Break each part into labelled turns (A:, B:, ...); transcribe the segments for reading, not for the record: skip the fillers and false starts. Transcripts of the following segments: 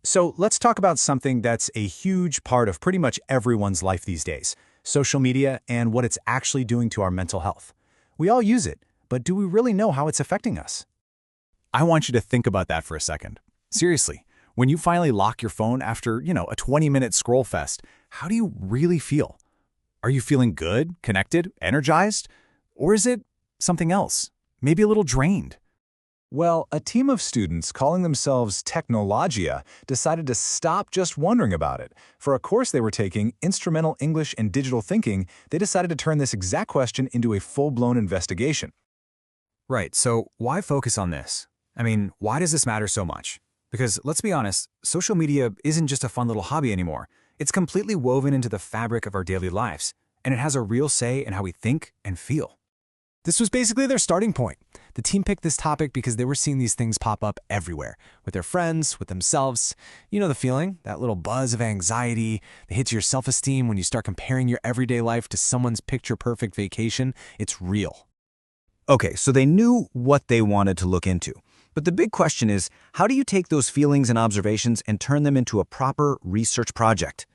A: So let's talk about something that's a huge part of pretty much everyone's life these days, social media and what it's actually doing to our mental health. We all use it, but do we really know how it's affecting us? I want you to think about that for a second. Seriously, when you finally lock your phone after, a 20-minute scroll fest, how do you really feel? Are you feeling good, connected, energized? Or is it something else? Maybe a little drained? Well, a team of students calling themselves Technologia decided to stop just wondering about it. For a course they were taking, Instrumental English and Digital Thinking, they decided to turn this exact question into a full-blown investigation.
B: Right, so why focus on this? I mean, why does this matter so much? Because let's be honest, social media isn't just a fun little hobby anymore. It's completely woven into the fabric of our daily lives, and it has a real say in how we think and feel.
C: This was basically their starting point. The team picked this topic because they were seeing these things pop up everywhere, with their friends, with themselves. You know the feeling, that little buzz of anxiety that hits your self-esteem when you start comparing your everyday life to someone's picture-perfect vacation. It's real.
B: Okay, so they knew what they wanted to look into. But the big question is, how do you take those feelings and observations and turn them into a proper research project?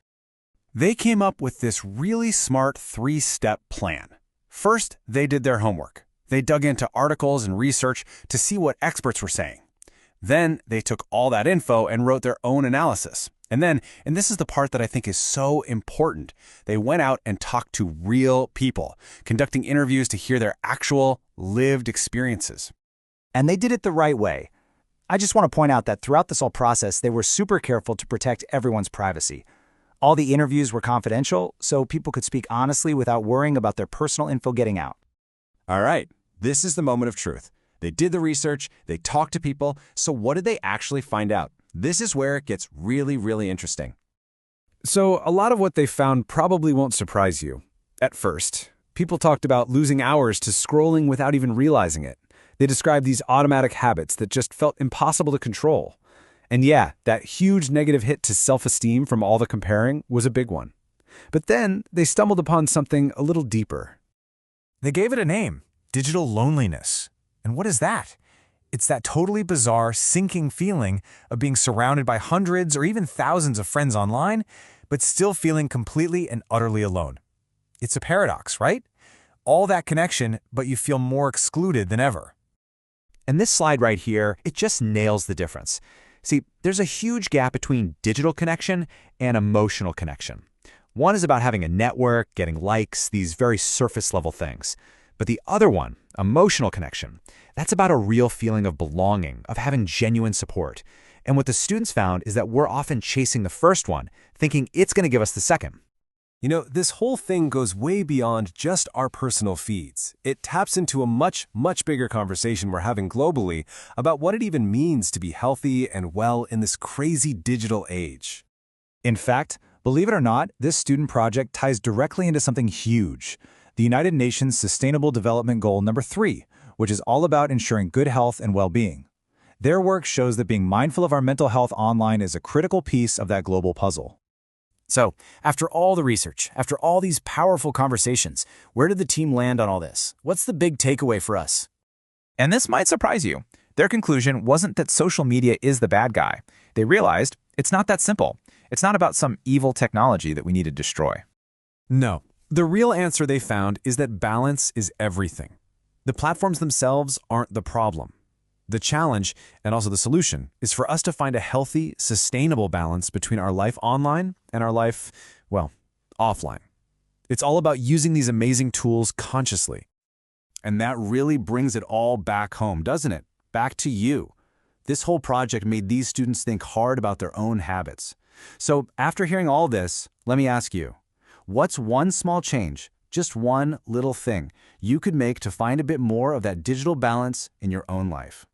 A: They came up with this really smart three-step plan. First, they did their homework. They dug into articles and research to see what experts were saying. Then they took all that info and wrote their own analysis. And then, and this is the part that I think is so important, they went out and talked to real people, conducting interviews to hear their actual lived experiences.
D: And they did it the right way. I just want to point out that throughout this whole process, they were super careful to protect everyone's privacy. All the interviews were confidential, so people could speak honestly without worrying about their personal info getting out.
E: All right, this is the moment of truth. They did the research, they talked to people, so what did they actually find out? This is where it gets really, really interesting.
B: So a lot of what they found probably won't surprise you. At first, people talked about losing hours to scrolling without even realizing it. They described these automatic habits that just felt impossible to control. And yeah, that huge negative hit to self-esteem from all the comparing was a big one. But then they stumbled upon something a little deeper.
C: They gave it a name, digital loneliness. And what is that? It's that totally bizarre, sinking feeling of being surrounded by hundreds or even thousands of friends online, but still feeling completely and utterly alone. It's a paradox, right? All that connection, but you feel more excluded than ever.
D: And this slide right here, it just nails the difference. See, there's a huge gap between digital connection and emotional connection. One is about having a network, getting likes, these very surface-level things. But the other one, emotional connection, that's about a real feeling of belonging, of having genuine support. And what the students found is that we're often chasing the first one, thinking it's going to give us the second.
F: You know, this whole thing goes way beyond just our personal feeds. It taps into a much, much bigger conversation we're having globally about what it even means to be healthy and well in this crazy digital age.
A: In fact, believe it or not, this student project ties directly into something huge, the United Nations Sustainable Development Goal number 3, which is all about ensuring good health and well-being. Their work shows that being mindful of our mental health online is a critical piece of that global puzzle.
B: So, after all the research, after all these powerful conversations, where did the team land on all this? What's the big takeaway for us?
G: And this might surprise you. Their conclusion wasn't that social media is the bad guy. They realized it's not that simple. It's not about some evil technology that we need to destroy.
F: No, the real answer they found is that balance is everything. The platforms themselves aren't the problem. The challenge, and also the solution, is for us to find a healthy, sustainable balance between our life online and our life, well, offline. It's all about using these amazing tools consciously. And that really brings it all back home, doesn't it? Back to you. This whole project made these students think hard about their own habits. So after hearing all this, let me ask you, what's one small change, just one little thing, you could make to find a bit more of that digital balance in your own life?